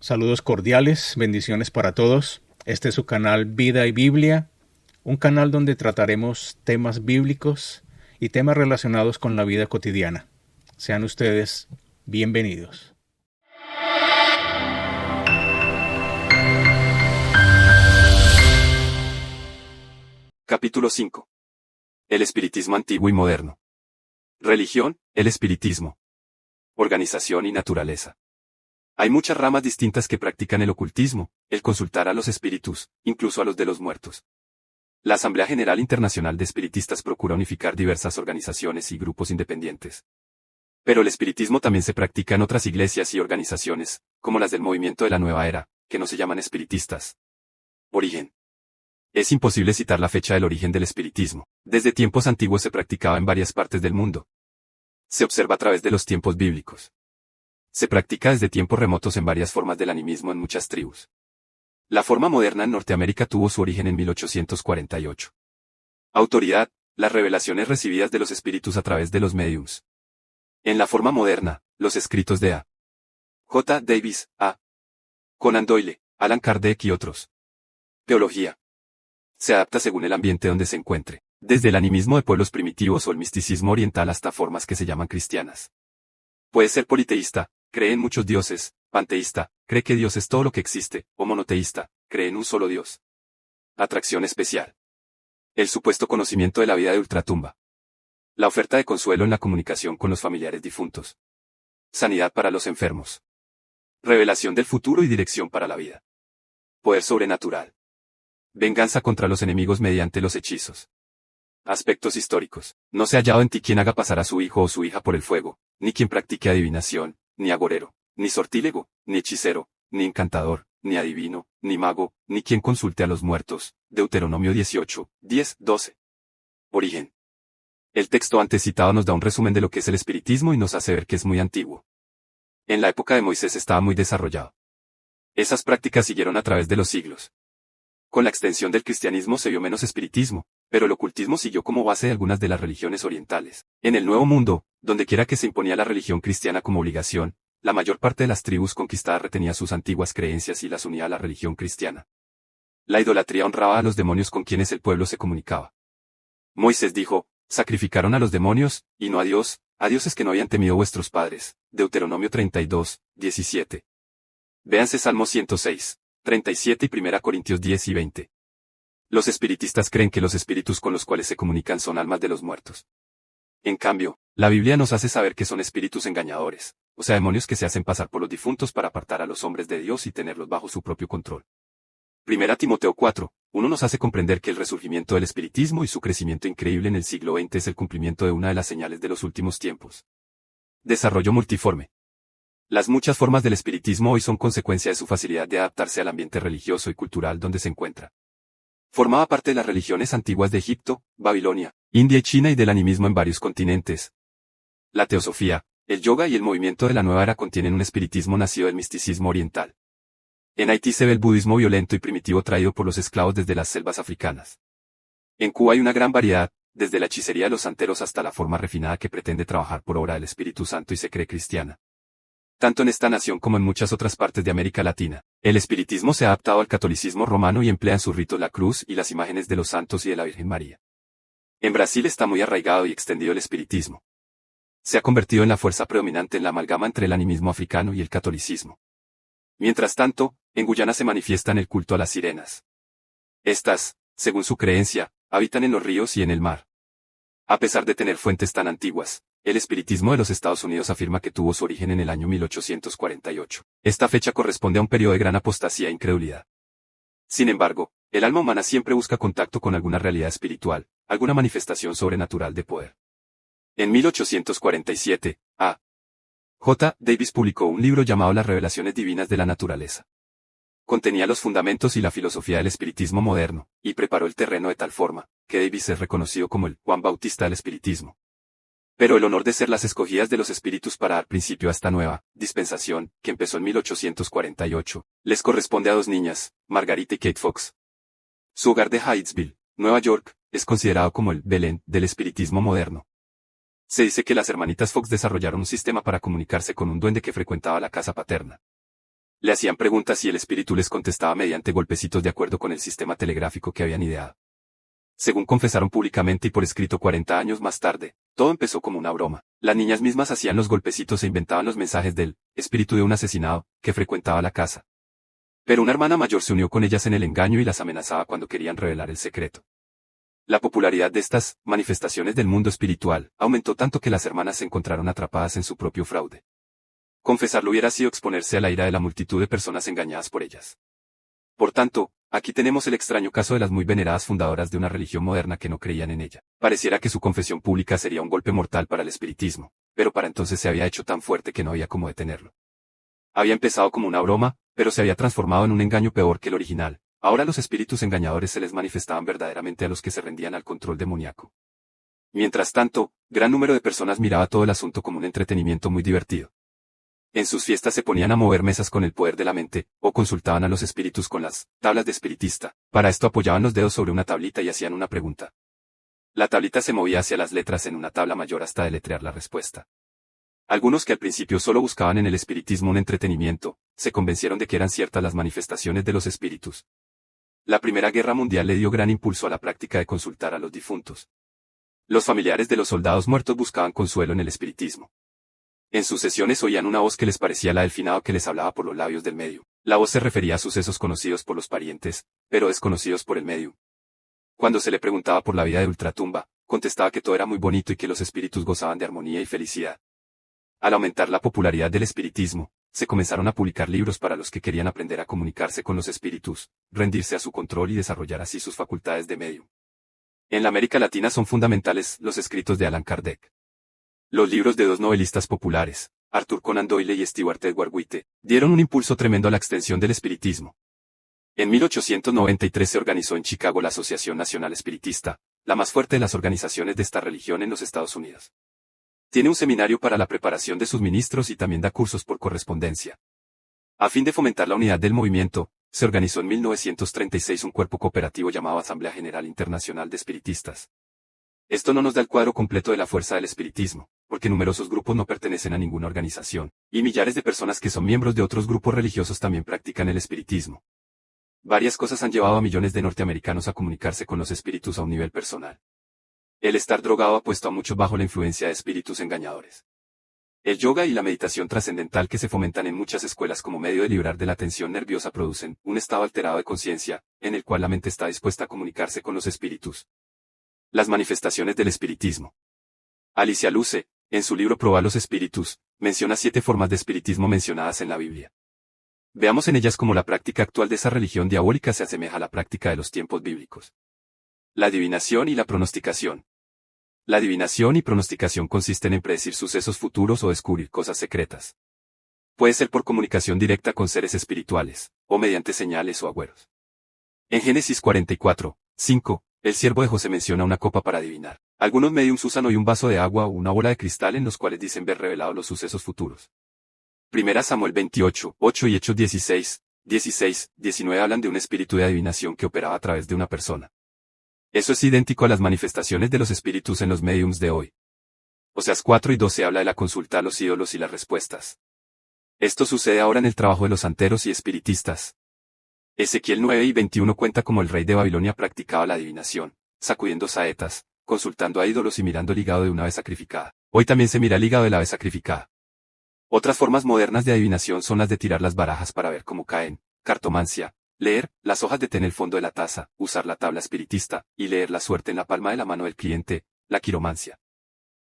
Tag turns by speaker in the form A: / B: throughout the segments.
A: Saludos cordiales, bendiciones para todos. Este es su canal Vida y Biblia, un canal donde trataremos temas bíblicos y temas relacionados con la vida cotidiana. Sean ustedes bienvenidos.
B: Capítulo 5. El espiritismo antiguo y moderno. Religión, el espiritismo. Organización y naturaleza. Hay muchas ramas distintas que practican el ocultismo, el consultar a los espíritus, incluso a los de los muertos. La Asamblea General Internacional de Espiritistas procura unificar diversas organizaciones y grupos independientes. Pero el espiritismo también se practica en otras iglesias y organizaciones, como las del movimiento de la Nueva Era, que no se llaman espiritistas. Origen. Es imposible citar la fecha del origen del espiritismo. Desde tiempos antiguos se practicaba en varias partes del mundo. Se observa a través de los tiempos bíblicos. Se practica desde tiempos remotos en varias formas del animismo en muchas tribus. La forma moderna en Norteamérica tuvo su origen en 1848. Autoridad, las revelaciones recibidas de los espíritus a través de los médiums. En la forma moderna, los escritos de A. J. Davis, A. Conan Doyle, Alan Kardec y otros. Teología. Se adapta según el ambiente donde se encuentre, desde el animismo de pueblos primitivos o el misticismo oriental hasta formas que se llaman cristianas. Puede ser politeísta, cree en muchos dioses, panteísta, cree que Dios es todo lo que existe, o monoteísta, cree en un solo Dios. Atracción especial. El supuesto conocimiento de la vida de ultratumba. La oferta de consuelo en la comunicación con los familiares difuntos. Sanidad para los enfermos. Revelación del futuro y dirección para la vida. Poder sobrenatural. Venganza contra los enemigos mediante los hechizos. Aspectos históricos. No se ha hallado en ti quien haga pasar a su hijo o su hija por el fuego, ni quien practique adivinación, ni agorero, ni sortílego, ni hechicero, ni encantador, ni adivino, ni mago, ni quien consulte a los muertos. Deuteronomio 18, 10, 12. Origen. El texto antes citado nos da un resumen de lo que es el espiritismo y nos hace ver que es muy antiguo. En la época de Moisés estaba muy desarrollado. Esas prácticas siguieron a través de los siglos. Con la extensión del cristianismo se vio menos espiritismo, pero el ocultismo siguió como base de algunas de las religiones orientales. En el Nuevo Mundo, dondequiera que se imponía la religión cristiana como obligación, la mayor parte de las tribus conquistadas retenía sus antiguas creencias y las unía a la religión cristiana. La idolatría honraba a los demonios con quienes el pueblo se comunicaba. Moisés dijo, sacrificaron a los demonios, y no a dioses que no habían temido vuestros padres. Deuteronomio 32, 17. Véanse Salmo 106, 37 y 1 Corintios 10 y 20. Los espiritistas creen que los espíritus con los cuales se comunican son almas de los muertos. En cambio, la Biblia nos hace saber que son espíritus engañadores, o sea demonios que se hacen pasar por los difuntos para apartar a los hombres de Dios y tenerlos bajo su propio control. 1 Timoteo 4, 1 nos hace comprender que el resurgimiento del espiritismo y su crecimiento increíble en el siglo XX es el cumplimiento de una de las señales de los últimos tiempos. Desarrollo multiforme. Las muchas formas del espiritismo hoy son consecuencia de su facilidad de adaptarse al ambiente religioso y cultural donde se encuentra. Formaba parte de las religiones antiguas de Egipto, Babilonia, India y China y del animismo en varios continentes. La teosofía, el yoga y el movimiento de la nueva era contienen un espiritismo nacido del misticismo oriental. En Haití se ve el budismo violento y primitivo traído por los esclavos desde las selvas africanas. En Cuba hay una gran variedad, desde la hechicería de los santeros hasta la forma refinada que pretende trabajar por obra del Espíritu Santo y se cree cristiana. Tanto en esta nación como en muchas otras partes de América Latina, el espiritismo se ha adaptado al catolicismo romano y emplea en sus ritos la cruz y las imágenes de los santos y de la Virgen María. En Brasil está muy arraigado y extendido el espiritismo. Se ha convertido en la fuerza predominante en la amalgama entre el animismo africano y el catolicismo. Mientras tanto, en Guyana se manifiesta en el culto a las sirenas. Estas, según su creencia, habitan en los ríos y en el mar. A pesar de tener fuentes tan antiguas, el espiritismo de los Estados Unidos afirma que tuvo su origen en el año 1848. Esta fecha corresponde a un periodo de gran apostasía e incredulidad. Sin embargo, el alma humana siempre busca contacto con alguna realidad espiritual, alguna manifestación sobrenatural de poder. En 1847, A. J. Davis publicó un libro llamado Las Revelaciones Divinas de la Naturaleza. Contenía los fundamentos y la filosofía del espiritismo moderno, y preparó el terreno de tal forma, que Davis es reconocido como el Juan Bautista del espiritismo. Pero el honor de ser las escogidas de los espíritus para dar principio a esta nueva dispensación, que empezó en 1848, les corresponde a dos niñas, Margarita y Kate Fox. Su hogar de Hydesville, Nueva York, es considerado como el Belén del espiritismo moderno. Se dice que las hermanitas Fox desarrollaron un sistema para comunicarse con un duende que frecuentaba la casa paterna. Le hacían preguntas y el espíritu les contestaba mediante golpecitos de acuerdo con el sistema telegráfico que habían ideado. Según confesaron públicamente y por escrito 40 años más tarde, todo empezó como una broma. Las niñas mismas hacían los golpecitos e inventaban los mensajes del espíritu de un asesinado que frecuentaba la casa. Pero una hermana mayor se unió con ellas en el engaño y las amenazaba cuando querían revelar el secreto. La popularidad de estas manifestaciones del mundo espiritual aumentó tanto que las hermanas se encontraron atrapadas en su propio fraude. Confesarlo hubiera sido exponerse a la ira de la multitud de personas engañadas por ellas. Por tanto, aquí tenemos el extraño caso de las muy veneradas fundadoras de una religión moderna que no creían en ella. Pareciera que su confesión pública sería un golpe mortal para el espiritismo, pero para entonces se había hecho tan fuerte que no había cómo detenerlo. Había empezado como una broma, pero se había transformado en un engaño peor que el original. Ahora los espíritus engañadores se les manifestaban verdaderamente a los que se rendían al control demoníaco. Mientras tanto, gran número de personas miraba todo el asunto como un entretenimiento muy divertido. En sus fiestas se ponían a mover mesas con el poder de la mente, o consultaban a los espíritus con las tablas de espiritista. Para esto apoyaban los dedos sobre una tablita y hacían una pregunta. La tablita se movía hacia las letras en una tabla mayor hasta deletrear la respuesta. Algunos que al principio solo buscaban en el espiritismo un entretenimiento, se convencieron de que eran ciertas las manifestaciones de los espíritus. La Primera Guerra Mundial le dio gran impulso a la práctica de consultar a los difuntos. Los familiares de los soldados muertos buscaban consuelo en el espiritismo. En sus sesiones oían una voz que les parecía la del finado que les hablaba por los labios del medium. La voz se refería a sucesos conocidos por los parientes, pero desconocidos por el medium. Cuando se le preguntaba por la vida de ultratumba, contestaba que todo era muy bonito y que los espíritus gozaban de armonía y felicidad. Al aumentar la popularidad del espiritismo, se comenzaron a publicar libros para los que querían aprender a comunicarse con los espíritus, rendirse a su control y desarrollar así sus facultades de medium. En la América Latina son fundamentales los escritos de Allan Kardec. Los libros de dos novelistas populares, Arthur Conan Doyle y Stewart Edward White, dieron un impulso tremendo a la extensión del espiritismo. En 1893 se organizó en Chicago la Asociación Nacional Espiritista, la más fuerte de las organizaciones de esta religión en los Estados Unidos. Tiene un seminario para la preparación de sus ministros y también da cursos por correspondencia. A fin de fomentar la unidad del movimiento, se organizó en 1936 un cuerpo cooperativo llamado Asamblea General Internacional de Espiritistas. Esto no nos da el cuadro completo de la fuerza del espiritismo, porque numerosos grupos no pertenecen a ninguna organización, y millares de personas que son miembros de otros grupos religiosos también practican el espiritismo. Varias cosas han llevado a millones de norteamericanos a comunicarse con los espíritus a un nivel personal. El estar drogado ha puesto a muchos bajo la influencia de espíritus engañadores. El yoga y la meditación trascendental que se fomentan en muchas escuelas como medio de librar de la tensión nerviosa producen un estado alterado de conciencia, en el cual la mente está dispuesta a comunicarse con los espíritus. Las manifestaciones del espiritismo. Alicia Luce, en su libro Probar los espíritus, menciona 7 formas de espiritismo mencionadas en la Biblia. Veamos en ellas cómo la práctica actual de esa religión diabólica se asemeja a la práctica de los tiempos bíblicos. La adivinación y la pronosticación. La adivinación y pronosticación consisten en predecir sucesos futuros o descubrir cosas secretas. Puede ser por comunicación directa con seres espirituales, o mediante señales o agüeros. En Génesis 44:5, el siervo de José menciona una copa para adivinar. Algunos médiums usan hoy un vaso de agua o una bola de cristal en los cuales dicen ver revelados los sucesos futuros. Primera Samuel 28:8 y Hechos 16:19 hablan de un espíritu de adivinación que operaba a través de una persona. Eso es idéntico a las manifestaciones de los espíritus en los médiums de hoy. Oseas 4:12 habla de la consulta a los ídolos y las respuestas. Esto sucede ahora en el trabajo de los santeros y espiritistas. Ezequiel 9:21 cuenta cómo el rey de Babilonia practicaba la adivinación, sacudiendo saetas, consultando a ídolos y mirando el hígado de una ave sacrificada. Hoy también se mira el hígado de la ave sacrificada. Otras formas modernas de adivinación son las de tirar las barajas para ver cómo caen, cartomancia, leer las hojas de té en el fondo de la taza, usar la tabla espiritista, y leer la suerte en la palma de la mano del cliente, la quiromancia.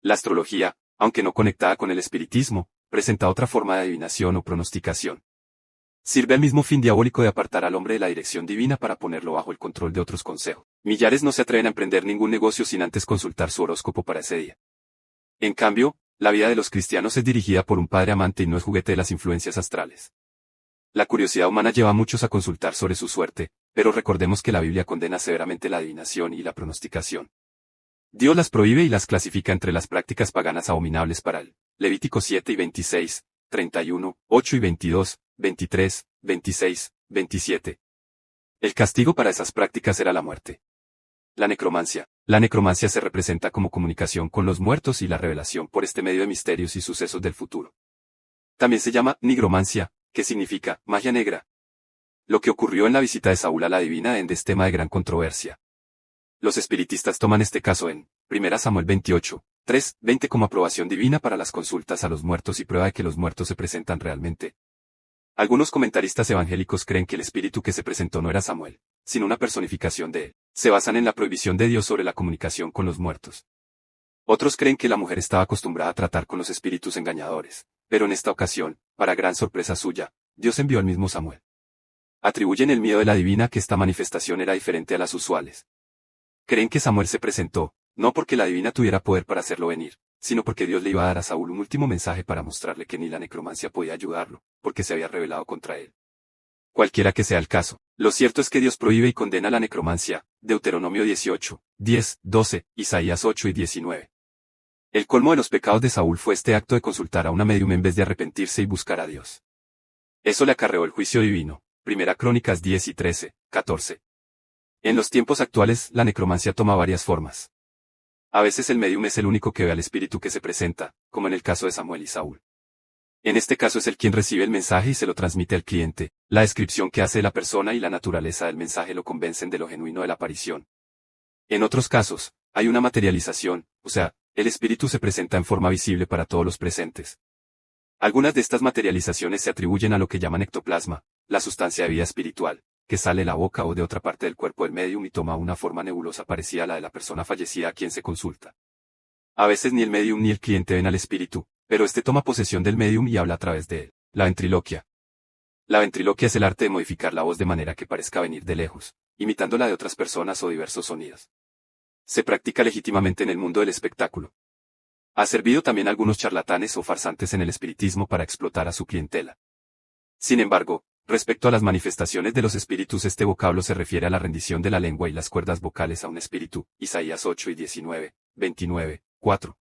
B: La astrología, aunque no conectada con el espiritismo, presenta otra forma de adivinación o pronosticación. Sirve al mismo fin diabólico de apartar al hombre de la dirección divina para ponerlo bajo el control de otros consejos. Millares no se atreven a emprender ningún negocio sin antes consultar su horóscopo para ese día. En cambio, la vida de los cristianos es dirigida por un padre amante y no es juguete de las influencias astrales. La curiosidad humana lleva a muchos a consultar sobre su suerte, pero recordemos que la Biblia condena severamente la adivinación y la pronosticación. Dios las prohíbe y las clasifica entre las prácticas paganas abominables para él. Levítico 7:26, 31, 8 y 22, 23, 26, 27. El castigo para esas prácticas era la muerte. La necromancia. La necromancia se representa como comunicación con los muertos y la revelación por este medio de misterios y sucesos del futuro. También se llama nigromancia, que significa magia negra. Lo que ocurrió en la visita de Saúl a la adivina es tema de gran controversia. Los espiritistas toman este caso en 1 Samuel 28, 3, 20 como aprobación divina para las consultas a los muertos y prueba de que los muertos se presentan realmente. Algunos comentaristas evangélicos creen que el espíritu que se presentó no era Samuel, sino una personificación de él. Se basan en la prohibición de Dios sobre la comunicación con los muertos. Otros creen que la mujer estaba acostumbrada a tratar con los espíritus engañadores, pero en esta ocasión, para gran sorpresa suya, Dios envió al mismo Samuel. Atribuyen el miedo de la adivina a que esta manifestación era diferente a las usuales. Creen que Samuel se presentó, no porque la adivina tuviera poder para hacerlo venir, sino porque Dios le iba a dar a Saúl un último mensaje para mostrarle que ni la necromancia podía ayudarlo, porque se había rebelado contra él. Cualquiera que sea el caso, lo cierto es que Dios prohíbe y condena la necromancia, Deuteronomio 18, 10, 12, Isaías 8 y 19. El colmo de los pecados de Saúl fue este acto de consultar a una medium en vez de arrepentirse y buscar a Dios. Eso le acarreó el juicio divino, 1 Crónicas 10 y 13, 14. En los tiempos actuales, la necromancia toma varias formas. A veces el medium es el único que ve al espíritu que se presenta, como en el caso de Samuel y Saúl. En este caso es él quien recibe el mensaje y se lo transmite al cliente. La descripción que hace de la persona y la naturaleza del mensaje lo convencen de lo genuino de la aparición. En otros casos, hay una materialización, o sea, el espíritu se presenta en forma visible para todos los presentes. Algunas de estas materializaciones se atribuyen a lo que llaman ectoplasma, la sustancia de vida espiritual, que sale de la boca o de otra parte del cuerpo del medium y toma una forma nebulosa parecida a la de la persona fallecida a quien se consulta. A veces ni el medium ni el cliente ven al espíritu, pero este toma posesión del medium y habla a través de él. La ventriloquia. La ventriloquia es el arte de modificar la voz de manera que parezca venir de lejos, imitando la de otras personas o diversos sonidos. Se practica legítimamente en el mundo del espectáculo. Ha servido también a algunos charlatanes o farsantes en el espiritismo para explotar a su clientela. Sin embargo, respecto a las manifestaciones de los espíritus, este vocablo se refiere a la rendición de la lengua y las cuerdas vocales a un espíritu, Isaías 8 y 19, 29, 4.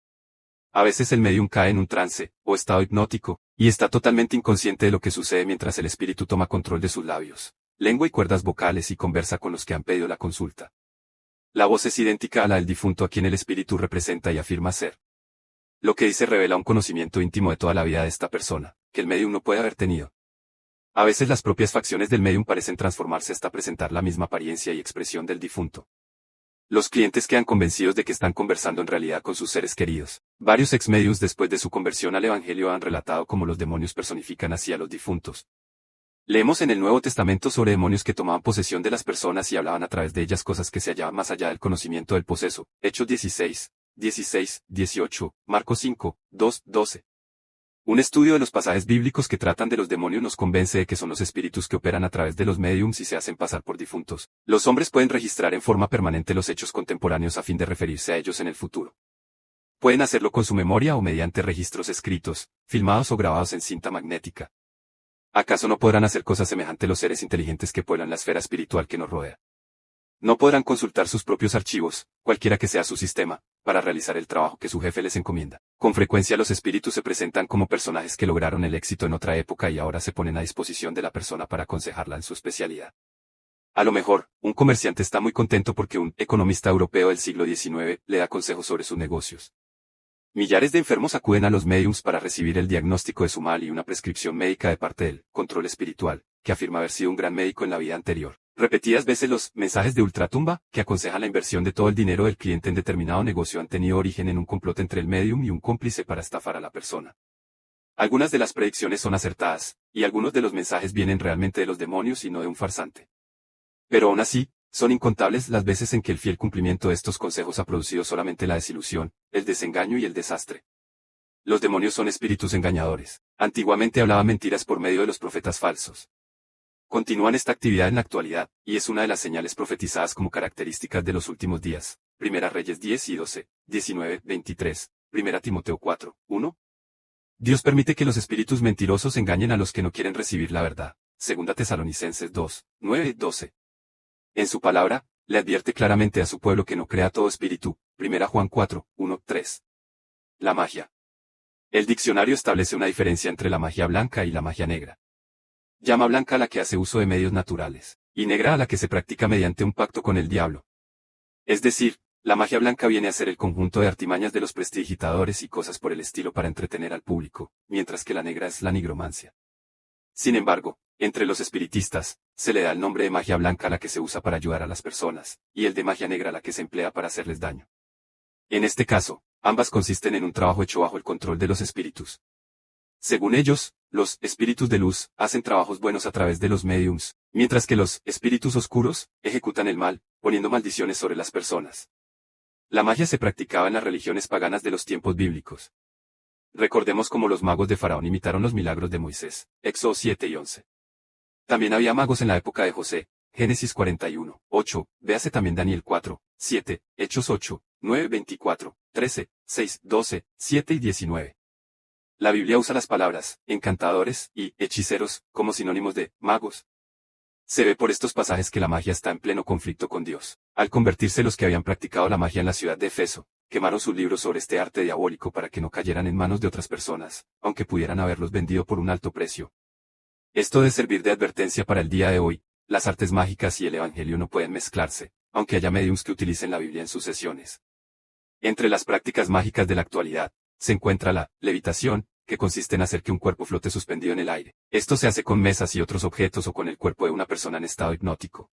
B: A veces el medium cae en un trance, o estado hipnótico, y está totalmente inconsciente de lo que sucede mientras el espíritu toma control de sus labios, lengua y cuerdas vocales y conversa con los que han pedido la consulta. La voz es idéntica a la del difunto a quien el espíritu representa y afirma ser. Lo que dice revela un conocimiento íntimo de toda la vida de esta persona, que el medium no puede haber tenido. A veces las propias facciones del medium parecen transformarse hasta presentar la misma apariencia y expresión del difunto. Los clientes quedan convencidos de que están conversando en realidad con sus seres queridos. Varios ex-mediums después de su conversión al Evangelio han relatado cómo los demonios personifican así a los difuntos. Leemos en el Nuevo Testamento sobre demonios que tomaban posesión de las personas y hablaban a través de ellas cosas que se hallaban más allá del conocimiento del poseso. Hechos 16, 16, 18, Marcos 5, 2, 12. Un estudio de los pasajes bíblicos que tratan de los demonios nos convence de que son los espíritus que operan a través de los médiums y se hacen pasar por difuntos. Los hombres pueden registrar en forma permanente los hechos contemporáneos a fin de referirse a ellos en el futuro. Pueden hacerlo con su memoria o mediante registros escritos, filmados o grabados en cinta magnética. ¿Acaso no podrán hacer cosas semejantes los seres inteligentes que pueblan la esfera espiritual que nos rodea? No podrán consultar sus propios archivos, cualquiera que sea su sistema, para realizar el trabajo que su jefe les encomienda. Con frecuencia los espíritus se presentan como personajes que lograron el éxito en otra época y ahora se ponen a disposición de la persona para aconsejarla en su especialidad. A lo mejor, un comerciante está muy contento porque un economista europeo del siglo XIX le da consejos sobre sus negocios. Millares de enfermos acuden a los médiums para recibir el diagnóstico de su mal y una prescripción médica de parte del control espiritual, que afirma haber sido un gran médico en la vida anterior. Repetidas veces los mensajes de ultratumba, que aconsejan la inversión de todo el dinero del cliente en determinado negocio, han tenido origen en un complot entre el médium y un cómplice para estafar a la persona. Algunas de las predicciones son acertadas, y algunos de los mensajes vienen realmente de los demonios y no de un farsante. Pero aún así, son incontables las veces en que el fiel cumplimiento de estos consejos ha producido solamente la desilusión, el desengaño y el desastre. Los demonios son espíritus engañadores. Antiguamente hablaban mentiras por medio de los profetas falsos. Continúan esta actividad en la actualidad, y es una de las señales profetizadas como características de los últimos días. Primera Reyes 10 y 12, 19, 23, Primera Timoteo 4, 1. Dios permite que los espíritus mentirosos engañen a los que no quieren recibir la verdad. Segunda Tesalonicenses 2, 9, 12. En su palabra, le advierte claramente a su pueblo que no crea todo espíritu. Primera Juan 4, 1, 3. La magia. El diccionario establece una diferencia entre la magia blanca y la magia negra. Llama blanca a la que hace uso de medios naturales, y negra a la que se practica mediante un pacto con el diablo. Es decir, la magia blanca viene a ser el conjunto de artimañas de los prestidigitadores y cosas por el estilo para entretener al público, mientras que la negra es la nigromancia. Sin embargo, entre los espiritistas, se le da el nombre de magia blanca a la que se usa para ayudar a las personas, y el de magia negra a la que se emplea para hacerles daño. En este caso, ambas consisten en un trabajo hecho bajo el control de los espíritus. Según ellos, los espíritus de luz hacen trabajos buenos a través de los médiums, mientras que los espíritus oscuros ejecutan el mal, poniendo maldiciones sobre las personas. La magia se practicaba en las religiones paganas de los tiempos bíblicos. Recordemos cómo los magos de Faraón imitaron los milagros de Moisés, Éxodo 7 y 11. También había magos en la época de José, Génesis 41, 8, véase también Daniel 4, 7, Hechos 8, 9, 24, 13, 6, 12, 7 y 19. La Biblia usa las palabras encantadores y hechiceros como sinónimos de magos. Se ve por estos pasajes que la magia está en pleno conflicto con Dios. Al convertirse los que habían practicado la magia en la ciudad de Efeso, quemaron sus libros sobre este arte diabólico para que no cayeran en manos de otras personas, aunque pudieran haberlos vendido por un alto precio. Esto debe servir de advertencia para el día de hoy. Las artes mágicas y el evangelio no pueden mezclarse, aunque haya mediums que utilicen la Biblia en sus sesiones. Entre las prácticas mágicas de la actualidad, se encuentra la levitación, que consiste en hacer que un cuerpo flote suspendido en el aire. Esto se hace con mesas y otros objetos o con el cuerpo de una persona en estado hipnótico.